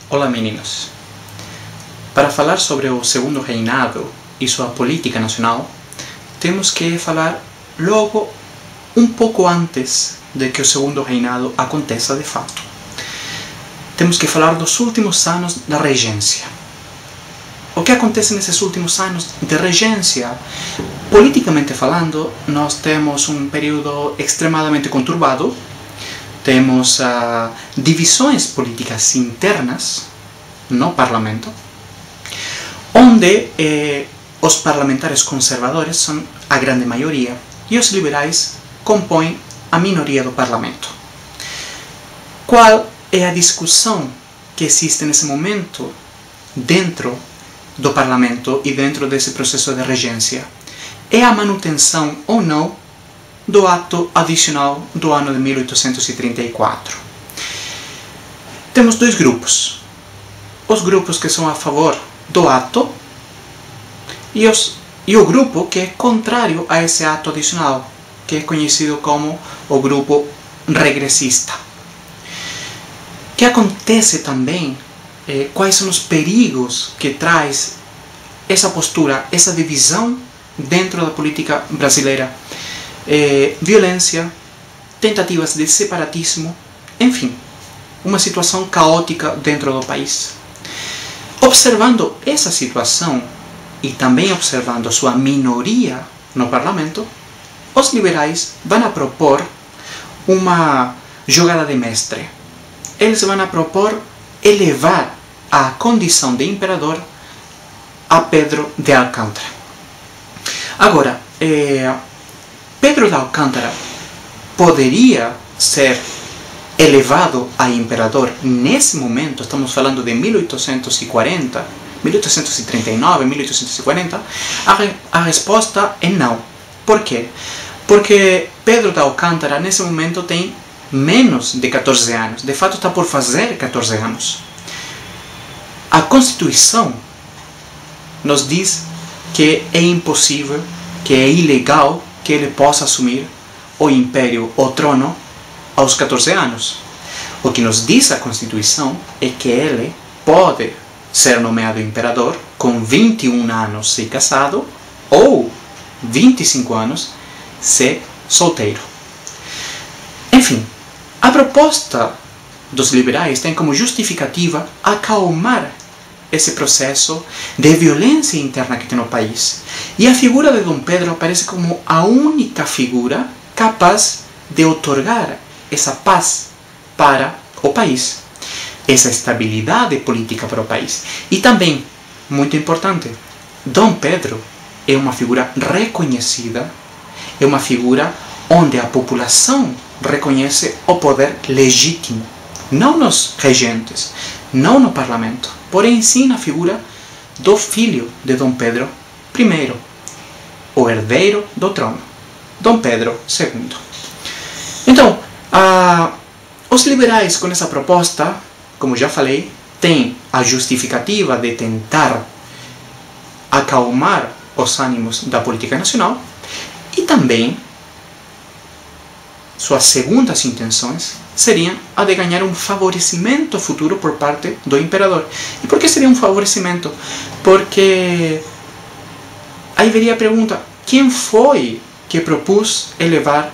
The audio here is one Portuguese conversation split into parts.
Olá meninos! Para falar sobre o segundo reinado e sua política nacional, temos que falar logo um pouco antes de que o segundo reinado aconteça de fato. Temos que falar dos últimos anos da regência. O que acontece nesses últimos anos de regência? Politicamente falando, nós temos um período extremadamente conturbado. Temos divisões políticas internas no parlamento, onde os parlamentares conservadores são a grande maioria e os liberais compõem a minoria do parlamento. Qual é a discussão que existe nesse momento dentro do parlamento e dentro desse processo de regência? É a manutenção ou não do ato adicional do ano de 1834. Temos dois grupos. Os grupos que são a favor do ato e o grupo que é contrário a esse ato adicional, que é conhecido como o grupo regressista. O que acontece também, quais são os perigos que traz essa postura, essa divisão dentro da política brasileira? Violência, tentativas de separatismo, enfim, uma situação caótica dentro do país. Observando essa situação e também observando sua minoria no parlamento, os liberais vão propor uma jogada de mestre. Eles vão propor elevar a condição de imperador a Pedro de Alcântara. Agora, Pedro de Alcântara poderia ser elevado a imperador nesse momento? Estamos falando de 1840, 1839, 1840. A resposta é não. Por quê? Porque Pedro de Alcântara nesse momento tem menos de 14 anos. De fato está por fazer 14 anos. A Constituição nos diz que é impossível, que é ilegal que ele possa assumir o império, o trono, aos 14 anos. O que nos diz a Constituição é que ele pode ser nomeado imperador com 21 anos se casado ou 25 anos se solteiro. Enfim, a proposta dos liberais tem como justificativa acalmar esse processo de violência interna que tem no país. E a figura de Dom Pedro aparece como a única figura capaz de otorgar essa paz para o país, essa estabilidade política para o país. E também, muito importante, Dom Pedro é uma figura reconhecida, é uma figura onde a população reconhece o poder legítimo, não nos regentes, não no parlamento, porém sim na figura do filho de Dom Pedro I, o herdeiro do trono, Dom Pedro II. Então, os liberais com essa proposta, como já falei, têm a justificativa de tentar acalmar os ânimos da política nacional e também suas segundas intenções seriam a de ganhar um favorecimento futuro por parte do imperador. E por que seria um favorecimento? Porque aí viria a pergunta: quem foi que propôs elevar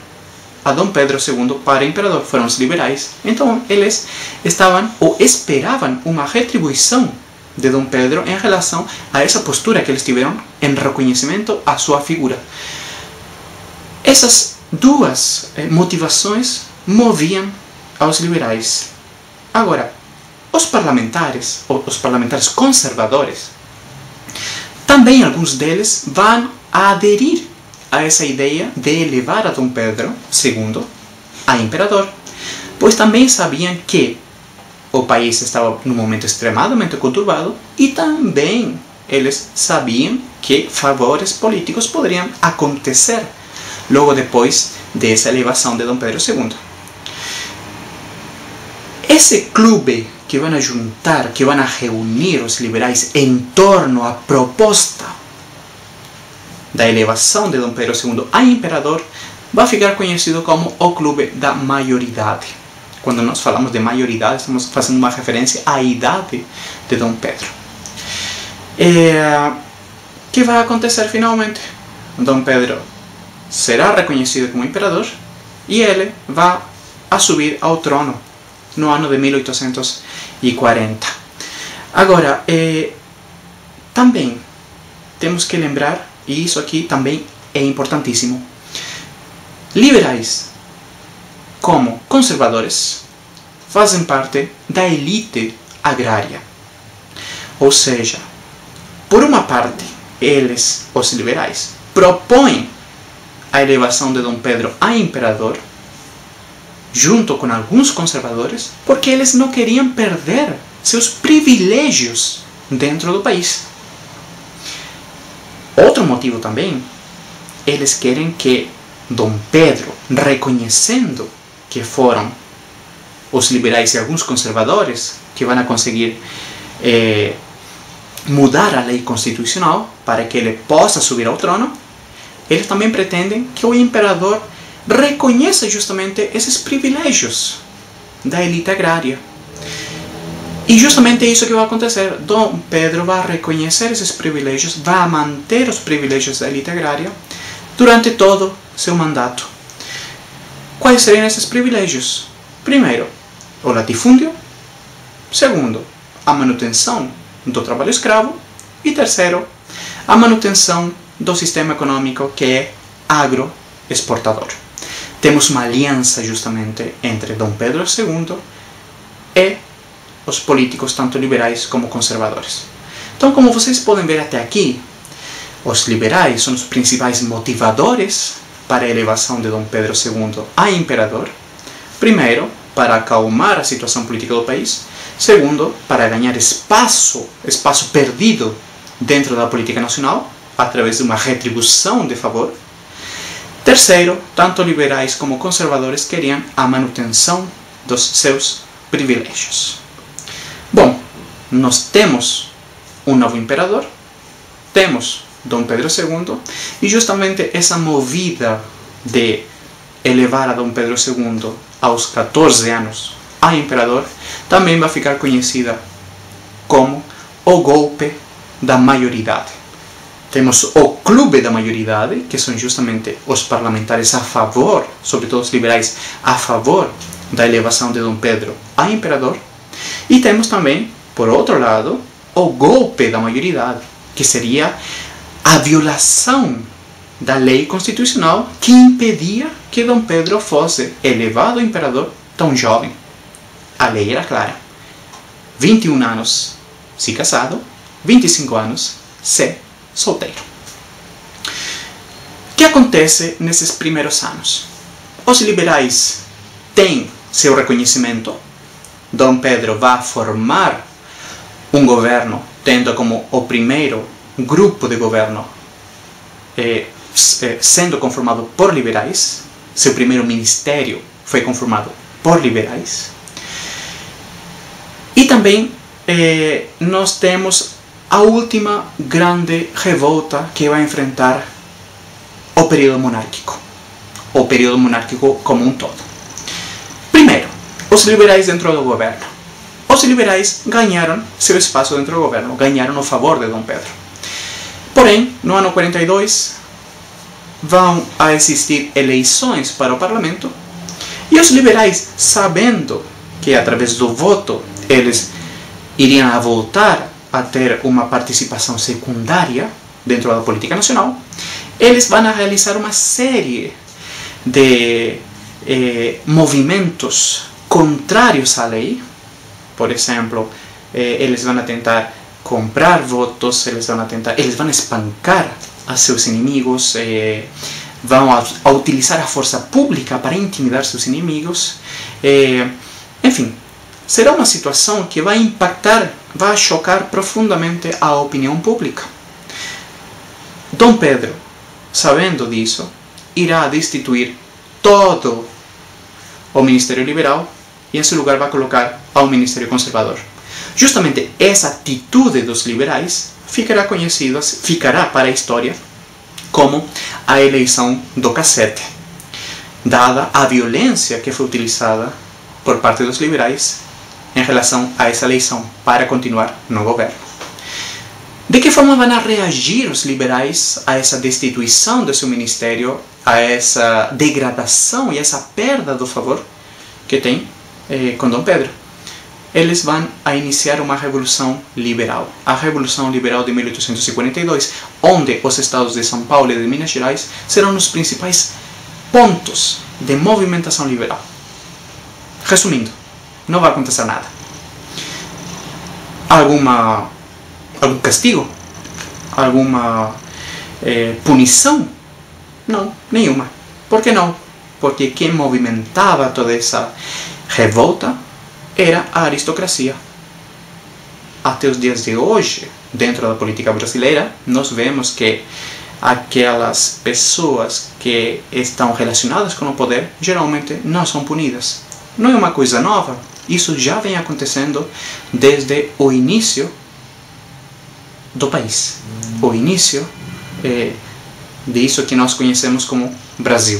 a Dom Pedro II para imperador? Foram os liberais. Então eles estavam ou esperavam uma retribuição de Dom Pedro em relação a essa postura que eles tiveram em reconhecimento à sua figura. Essas duas motivações moviam aos liberais. Agora, os parlamentares conservadores, também alguns deles vão aderir a essa ideia de elevar a Dom Pedro II a imperador, pois também sabiam que o país estava num momento extremadamente conturbado e também eles sabiam que favores políticos poderiam acontecer logo depois dessa elevação de Dom Pedro II. Esse clube que vão juntar, que vão reunir os liberais em torno à proposta da elevação de Dom Pedro II a imperador, vai ficar conhecido como o Clube da Maioridade. Quando nós falamos de maioridade, estamos fazendo uma referência à idade de Dom Pedro. Que vai acontecer finalmente? Dom Pedro será reconhecido como imperador e ele vai a subir ao trono no ano de 1840. Agora, também temos que lembrar, e isso aqui também é importantíssimo, liberais como conservadores fazem parte da elite agrária. Ou seja, por uma parte, eles, os liberais, propõem a elevação de Dom Pedro a imperador, junto com alguns conservadores, porque eles não queriam perder seus privilégios dentro do país. Outro motivo também, eles querem que Dom Pedro, reconhecendo que foram os liberais e alguns conservadores que vão conseguir mudar a lei constitucional para que ele possa subir ao trono, eles também pretendem que o imperador reconheça justamente esses privilégios da elite agrária. E justamente isso que vai acontecer. Dom Pedro vai reconhecer esses privilégios, vai manter os privilégios da elite agrária durante todo seu mandato. Quais seriam esses privilégios? Primeiro, o latifúndio. Segundo, a manutenção do trabalho escravo. E terceiro, a manutenção do sistema econômico que é agroexportador. Temos uma aliança justamente entre Dom Pedro II e os políticos tanto liberais como conservadores. Então, como vocês podem ver até aqui, os liberais são os principais motivadores para a elevação de Dom Pedro II a imperador. Primeiro, para acalmar a situação política do país. Segundo, para ganhar espaço perdido dentro da política nacional, através de uma retribuição de favor. Terceiro, tanto liberais como conservadores queriam a manutenção dos seus privilégios. Bom, nós temos um novo imperador, temos Dom Pedro II, e justamente essa movida de elevar a Dom Pedro II aos 14 anos a imperador também vai ficar conhecida como o golpe da maioridade. Temos o clube da maioridade, que são justamente os parlamentares a favor, sobretudo os liberais, a favor da elevação de Dom Pedro a imperador. E temos também, por outro lado, o golpe da maioridade, que seria a violação da lei constitucional que impedia que Dom Pedro fosse elevado a imperador tão jovem. A lei era clara: 21 anos se casado, 25 anos se solteiro. O que acontece nesses primeiros anos? Os liberais têm seu reconhecimento. Dom Pedro vai formar um governo, tendo como o primeiro grupo de governo sendo conformado por liberais. Seu primeiro ministério foi conformado por liberais. E também nós temos a última grande revolta que vai enfrentar o período monárquico como um todo. Primeiro, os liberais dentro do governo. Os liberais ganharam seu espaço dentro do governo, ganharam o favor de Dom Pedro. Porém, no ano 42, vão a existir eleições para o parlamento, e os liberais, sabendo que através do voto eles iriam a voltar a ter uma participação secundária dentro da política nacional, eles vão a realizar uma série de movimentos contrários à lei. Por exemplo, eles vão a tentar comprar votos, eles vão espancar a seus inimigos, vão a utilizar a força pública para intimidar seus inimigos. Enfim, será uma situação que vai impactar, vai chocar profundamente a opinião pública. Dom Pedro, sabendo disso, irá destituir todo o Ministério Liberal e em seu lugar vai colocar ao Ministério Conservador. Justamente essa atitude dos liberais ficará para a história como a eleição do cassete, dada a violência que foi utilizada por parte dos liberais em relação a essa eleição para continuar no governo. De que forma vão reagir os liberais a essa destituição do seu ministério, a essa degradação e essa perda do favor que tem com Dom Pedro? Eles vão a iniciar uma revolução liberal, a Revolução Liberal de 1842, onde os estados de São Paulo e de Minas Gerais serão os principais pontos de movimentação liberal. Resumindo, não vai acontecer nada. Algum castigo? Alguma punição? Não, nenhuma. Por que não? Porque quem movimentava toda essa revolta era a aristocracia. Até os dias de hoje, dentro da política brasileira, nós vemos que aquelas pessoas que estão relacionadas com o poder geralmente não são punidas. Não é uma coisa nova, isso já vem acontecendo desde o início do país, o início disso que nós conhecemos como Brasil.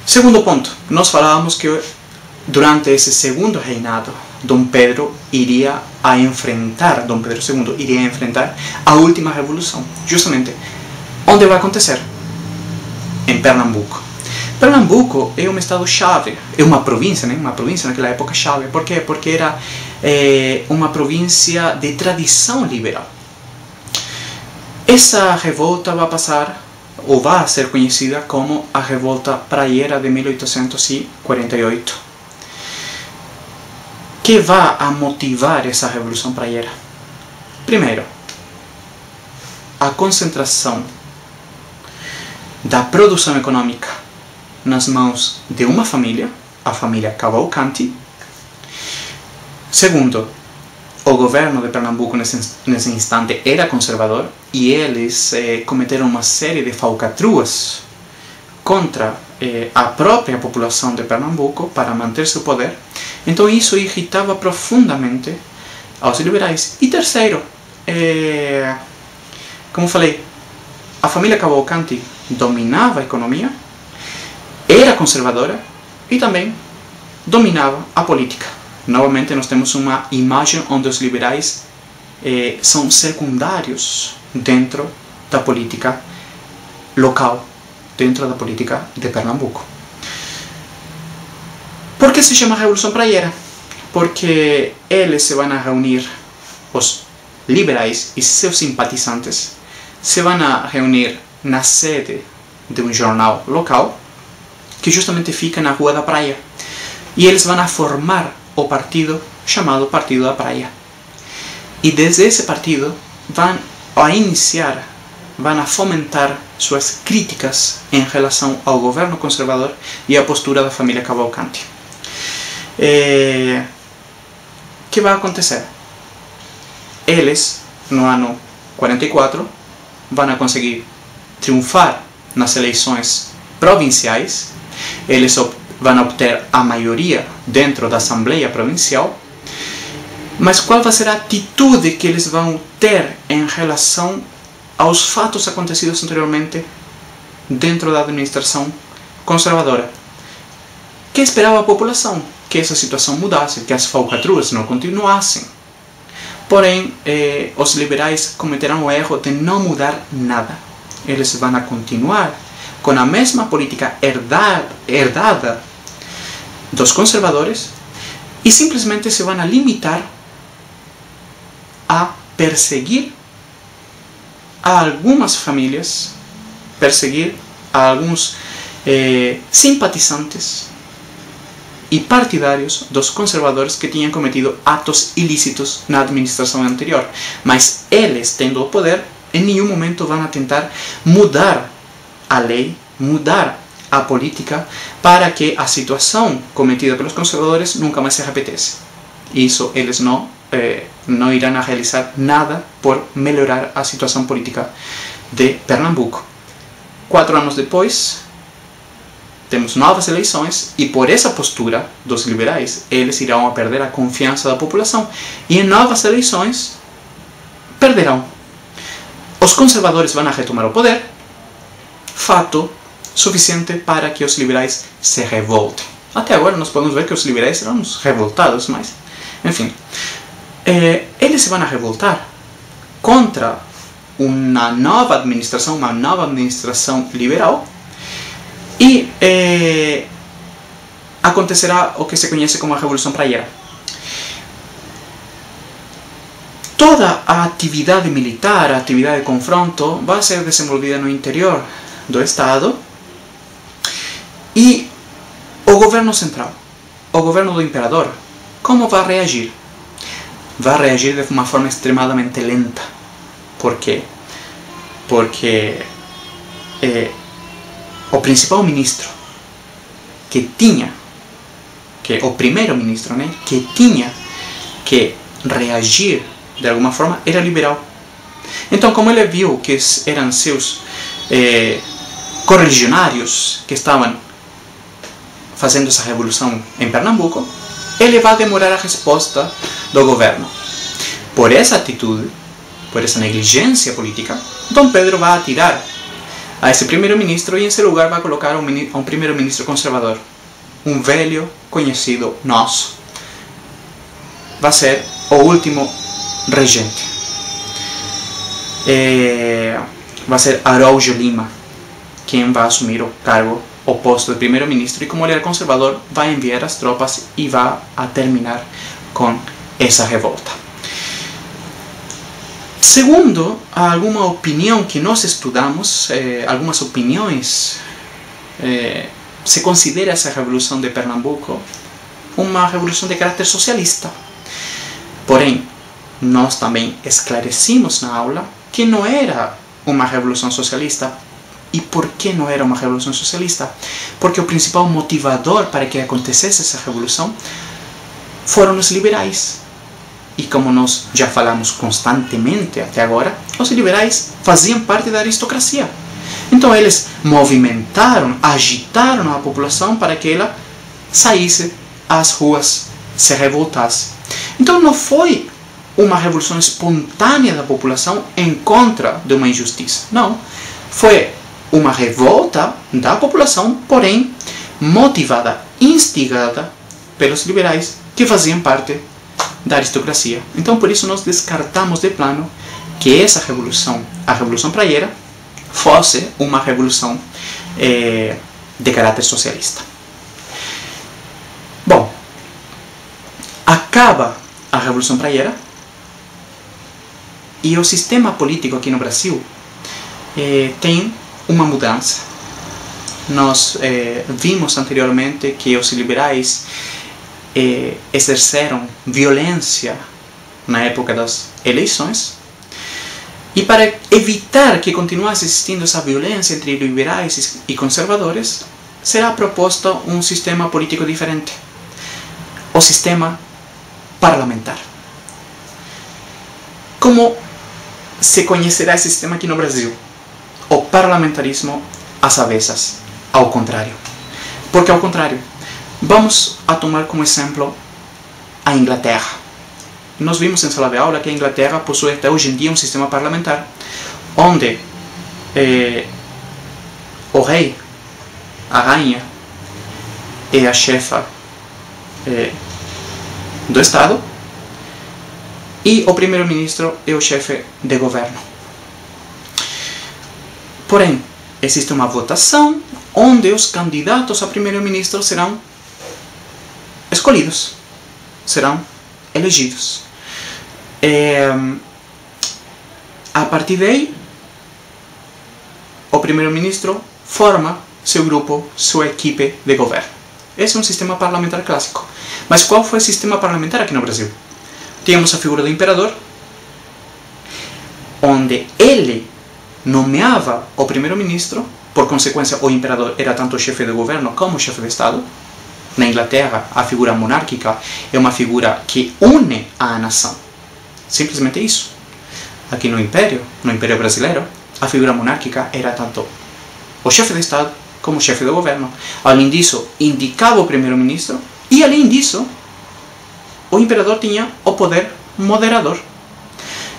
Segundo ponto, nós falávamos que durante esse segundo reinado, Dom Pedro II iria enfrentar a última revolução. Justamente, onde vai acontecer? Em Pernambuco. Pernambuco é um estado-chave, é uma província naquela época chave. Por quê? Porque era uma província de tradição liberal. Essa revolta vai passar, ou vai ser conhecida como a Revolta Praieira de 1848. Que vai a motivar essa Revolução Praieira? Primeiro, a concentração da produção econômica nas mãos de uma família, a família Cavalcanti. Segundo, o governo de Pernambuco nesse instante era conservador e eles cometeram uma série de falcatruas contra a própria população de Pernambuco para manter seu poder. Então isso irritava profundamente aos liberais. E terceiro, como falei, a família Cavalcanti dominava a economia, era conservadora e também dominava a política. Novamente nós temos uma imagem onde os liberais são secundários dentro da política local, dentro da política de Pernambuco. Por que se chama Revolução Praieira? Porque eles se vão a reunir, os liberais e seus simpatizantes, se vão a reunir na sede de um jornal local, que justamente fica na Rua da Praia. E eles vão a formar o partido chamado Partido da Praia. E desde esse partido vão a iniciar, vão a fomentar suas críticas em relação ao governo conservador e à postura da família Cavalcanti. O que vai acontecer? Eles, no ano 44, vão a conseguir triunfar nas eleições provinciais, eles vão obter a maioria dentro da Assembleia Provincial, mas qual vai ser a atitude que eles vão ter em relação aos fatos acontecidos anteriormente dentro da administração conservadora? Que esperava a população? Que essa situação mudasse, que as falcatruas não continuassem. Porém, os liberais cometerão o erro de não mudar nada. Eles vão a continuar com a mesma política herdada dos conservadores e simplesmente se vão a limitar a perseguir a algumas famílias, perseguir a alguns simpatizantes e partidários dos conservadores que tinham cometido atos ilícitos na administração anterior. Mas eles, tendo o poder, em nenhum momento vão a tentar mudar a lei, mudar a política, para que a situação cometida pelos conservadores nunca mais se repetisse. Isso eles não irão a realizar nada por melhorar a situação política de Pernambuco. 4 anos depois, temos novas eleições e por essa postura dos liberais, eles irão a perder a confiança da população e em novas eleições perderão. Os conservadores vão a retomar o poder, fato suficiente para que os liberais se revoltem. Até agora nós podemos ver que os liberais eram uns revoltados, mas, enfim. Eles se vão a revoltar contra uma nova administração liberal, e acontecerá o que se conhece como a Revolução Praieira. Toda a atividade militar, a atividade de confronto, vai ser desenvolvida no interior do Estado, e o governo central, o governo do imperador, como vai reagir? Vai reagir de uma forma extremadamente lenta. Por quê? Porque o principal ministro o primeiro-ministro, né, que tinha que reagir de alguma forma, era liberal. Então, como ele viu que eram seus correligionários que estavam fazendo essa revolução em Pernambuco, ele vai demorar a resposta do governo. Por essa atitude, por essa negligência política, Dom Pedro vai atirar a esse primeiro-ministro e em seu lugar vai colocar um primeiro-ministro conservador, um velho conhecido nosso. Vai ser o último regente. Vai ser Araújo Lima quem vai assumir o cargo, o posto de primeiro-ministro, e como ele é conservador, vai enviar as tropas e vai a terminar com essa revolta. Segundo alguma opinião que nós estudamos, algumas opiniões, se considera essa revolução de Pernambuco uma revolução de caráter socialista. Porém, nós também esclarecimos na aula que não era uma revolução socialista. E por que não era uma revolução socialista? Porque o principal motivador para que acontecesse essa revolução foram os liberais. E como nós já falamos constantemente até agora, os liberais faziam parte da aristocracia. Então eles movimentaram, agitaram a população para que ela saísse às ruas, se revoltasse. Então não foi uma revolução espontânea da população em contra de uma injustiça. Não. Foi uma revolta da população, porém motivada, instigada pelos liberais que faziam parte da aristocracia. Então por isso nós descartamos de plano que essa revolução, a Revolução Praieira, fosse uma revolução de caráter socialista. Bom, acaba a Revolução Praieira e o sistema político aqui no Brasil tem uma mudança. Nós vimos anteriormente que os liberais exerceram violência na época das eleições, e para evitar que continuasse existindo essa violência entre liberais e conservadores, será proposto um sistema político diferente, o sistema parlamentar. Como se conhecerá esse sistema aqui no Brasil? O parlamentarismo às avessas, ao contrário. Porque ao contrário, vamos a tomar como exemplo a Inglaterra. Nós vimos em sala de aula que a Inglaterra possui até hoje em dia um sistema parlamentar, onde o rei, a rainha, é a chefa do Estado, e o primeiro-ministro é o chefe de governo. Porém, existe uma votação onde os candidatos a primeiro-ministro serão escolhidos, serão elegidos. A partir daí, o primeiro-ministro forma seu grupo, sua equipe de governo. Esse é um sistema parlamentar clássico. Mas qual foi o sistema parlamentar aqui no Brasil? Tínhamos a figura do imperador, onde ele nomeava o primeiro-ministro. Por consequência, o imperador era tanto chefe de governo como chefe de Estado. Na Inglaterra, a figura monárquica é uma figura que une a nação. Simplesmente isso. Aqui no Império Brasileiro, a figura monárquica era tanto o chefe de Estado como o chefe de governo. Além disso, indicava o primeiro-ministro, e além disso, o imperador tinha o poder moderador.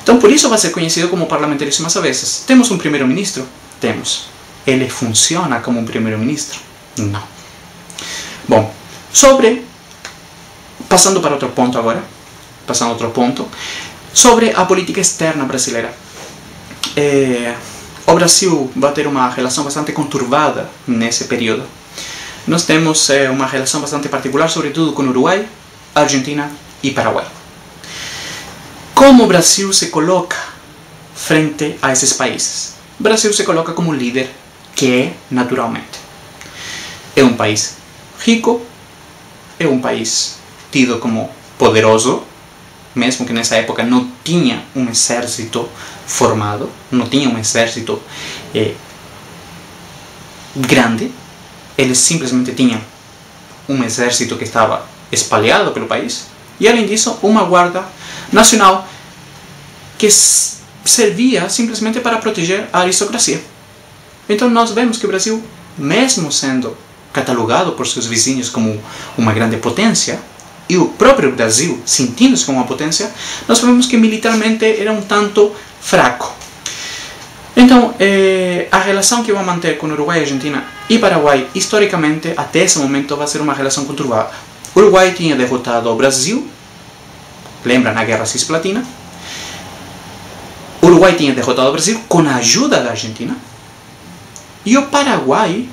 Então, por isso vai ser conhecido como parlamentarismo às avessas. Temos um primeiro-ministro? Temos. Ele funciona como um primeiro-ministro? Não. Bom, Passando para outro ponto agora, sobre a política externa brasileira. O Brasil vai ter uma relação bastante conturbada nesse período. Nós temos uma relação bastante particular, sobretudo com Uruguai, Argentina e Paraguai. Como o Brasil se coloca frente a esses países? O Brasil se coloca como líder, que é naturalmente. É um país rico, é um país tido como poderoso, mesmo que nessa época não tinha um exército formado, não tinha um exército grande, eles simplesmente tinham um exército que estava espalhado pelo país, e além disso, uma guarda nacional que servia simplesmente para proteger a aristocracia. Então nós vemos que o Brasil, mesmo sendo catalogado por seus vizinhos como uma grande potência, e o próprio Brasil sentindo-se como uma potência, nós vemos que militarmente era um tanto fraco. Então, a relação que vai manter com Uruguai, Argentina e Paraguai, historicamente, até esse momento, vai ser uma relação conturbada. O Uruguai tinha derrotado o Brasil, lembra, na Guerra Cisplatina. O Uruguai tinha derrotado o Brasil com a ajuda da Argentina. E o Paraguai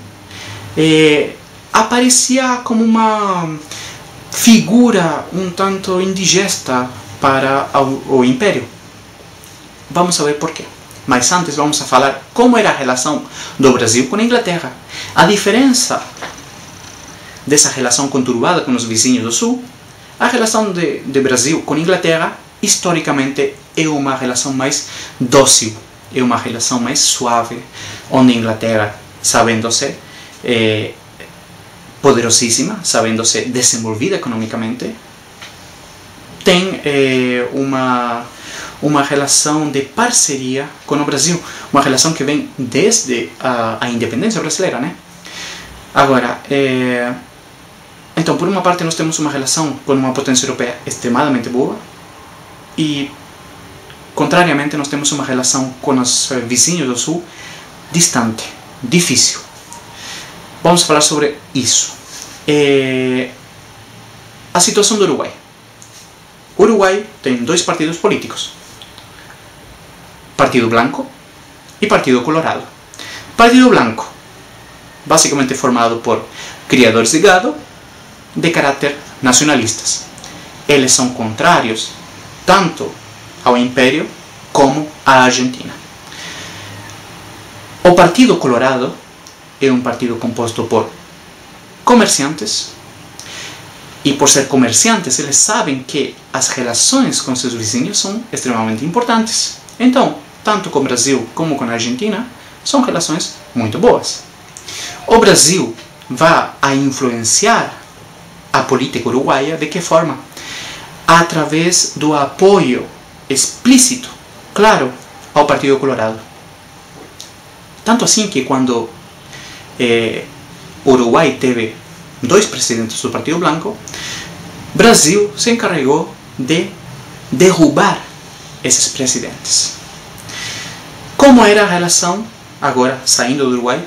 aparecia como uma figura um tanto indigesta para o Império. Vamos saber por quê. Mas antes vamos a falar como era a relação do Brasil com a Inglaterra. A diferença dessa relação conturbada com os vizinhos do Sul, a relação de Brasil com a Inglaterra, historicamente, é uma relação mais dócil, é uma relação mais suave, onde a Inglaterra, sabendo-se poderosíssima, sabendo-se desenvolvida economicamente, tem uma relação de parceria com o Brasil, uma relação que vem desde a independência brasileira, né? Agora, então, por uma parte nós temos uma relação com uma potência europeia extremadamente boa, e, contrariamente, nós temos uma relação com os vizinhos do Sul distante, difícil. Vamos falar sobre isso. A situação do Uruguai. O Uruguai tem dois partidos políticos: Partido Blanco e Partido Colorado. Partido Blanco, basicamente formado por criadores de gado de caráter nacionalistas. Eles são contrários tanto ao Império como à Argentina. O Partido Colorado é um partido composto por comerciantes, e por ser comerciantes eles sabem que as relações com seus vizinhos são extremamente importantes. Então, tanto com o Brasil como com a Argentina, são relações muito boas. O Brasil vai a influenciar a política uruguaia de que forma? Através do apoio explícito, claro, ao Partido Colorado. Tanto assim que quando o Uruguai teve dois presidentes do Partido Blanco, Brasil se encarregou de derrubar esses presidentes. Como era a relação, agora saindo do Uruguai,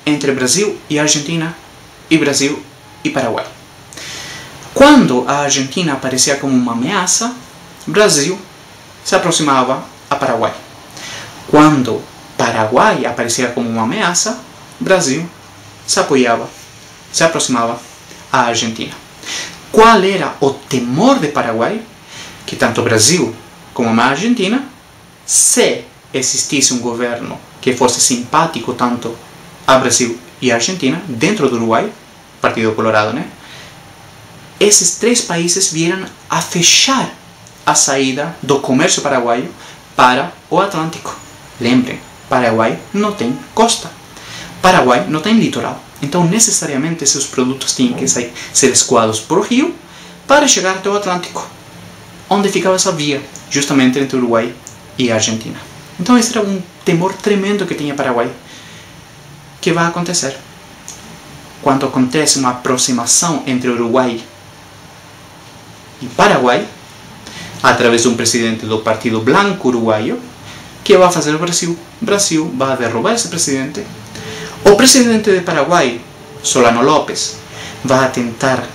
entre Brasil e Argentina, e Brasil e Paraguai? Quando a Argentina aparecia como uma ameaça, Brasil se aproximava a Paraguai. Quando Paraguai aparecia como uma ameaça, Brasil se aproximava à Argentina. Qual era o temor de Paraguai? Que tanto o Brasil como a Argentina, se existisse um governo que fosse simpático tanto a Brasil e a Argentina, dentro do Uruguai, Partido Colorado, né? Esses três países vieram a fechar a saída do comércio paraguaio para o Atlântico. Lembrem, Paraguai não tem costa. Paraguai não tem litoral. Então, necessariamente, seus produtos tinham que ser escoados por rio para chegar até o Atlântico, onde ficava essa via, justamente entre o Uruguai e a Argentina. Então, esse era um temor tremendo que tinha Paraguai, que vai acontecer. Quando acontece uma aproximação entre Uruguai e Paraguai, através de um presidente do Partido Blanco Uruguaio, que vai fazer o Brasil? O Brasil vai derrubar esse presidente. O presidente de Paraguai, Solano López, va a tentar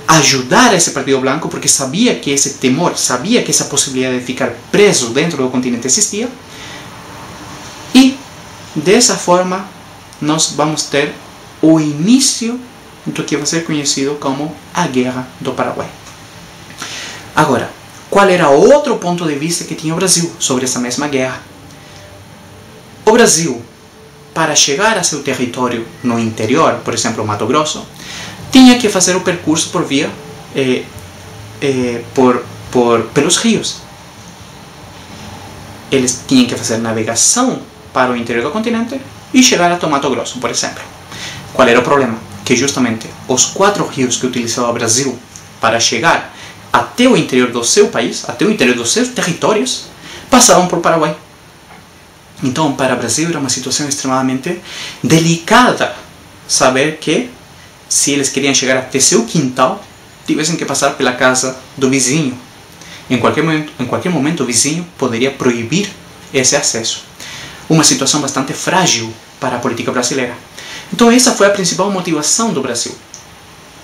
ayudar a ese Partido Blanco porque sabía que ese temor, sabía que esa posibilidad de ficar preso dentro del continente existía, y de esa forma nós vamos ter o início do que vai ser conhecido como a Guerra do Paraguai. Agora, qual era outro ponto de vista que tinha o Brasil sobre essa mesma guerra? O Brasil, para chegar a seu território no interior, por exemplo, Mato Grosso, tinha que fazer o percurso por via pelos rios. Eles tinham que fazer navegação para o interior do continente e chegar a Mato Grosso, por exemplo. Qual era o problema? Que justamente os 4 rios que utilizava o Brasil para chegar até o interior do seu país, até o interior dos seus territórios, passavam por Paraguai. Então, para o Brasil era uma situação extremamente delicada saber que, se eles queriam chegar até seu quintal, tivessem que passar pela casa do vizinho. Em qualquer momento o vizinho poderia proibir esse acesso. Uma situação bastante frágil para a política brasileira. Então essa foi a principal motivação do Brasil.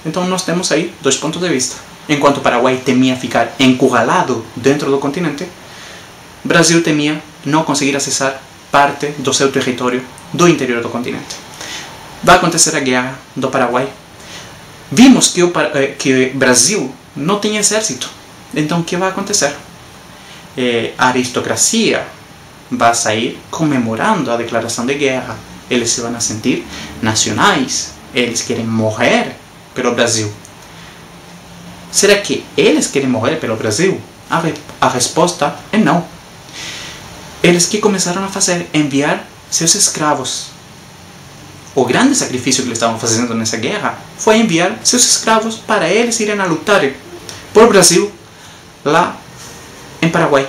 Então nós temos aí 2 pontos de vista. Enquanto o Paraguai temia ficar encurralado dentro do continente, o Brasil temia não conseguir acessar parte do seu território do interior do continente. Vai acontecer a Guerra do Paraguai. Vimos que o Brasil não tem exército. Então o que vai acontecer? A aristocracia vai sair comemorando a declaração de guerra. Eles se vão sentir nacionais. Eles querem morrer pelo Brasil. Será que eles querem morrer pelo Brasil? A resposta é não. Eles que começaram a fazer? Enviar seus escravos. O grande sacrifício que eles estavam fazendo nessa guerra foi enviar seus escravos para eles irem a lutar por Brasil lá em Paraguai.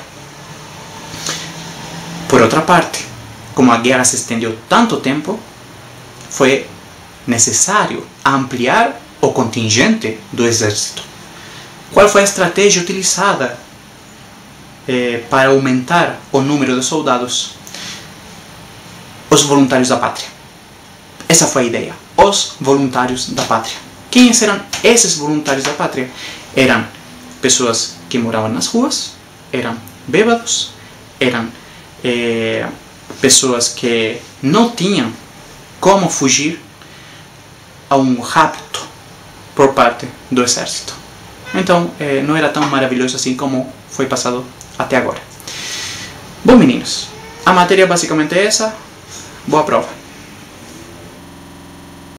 Por outra parte, como a guerra se estendeu tanto tempo, foi necessário ampliar o contingente do exército. Qual foi a estratégia utilizada para aumentar o número de soldados? Os voluntários da pátria. Essa foi a ideia. Os voluntários da pátria. Quem eram esses voluntários da pátria? Eram pessoas que moravam nas ruas, eram bêbados, eram pessoas que não tinham como fugir a um rapto por parte do exército. Então, não era tão maravilhoso assim como foi passado até agora. Bom, meninos, a matéria basicamente é essa. Boa prova.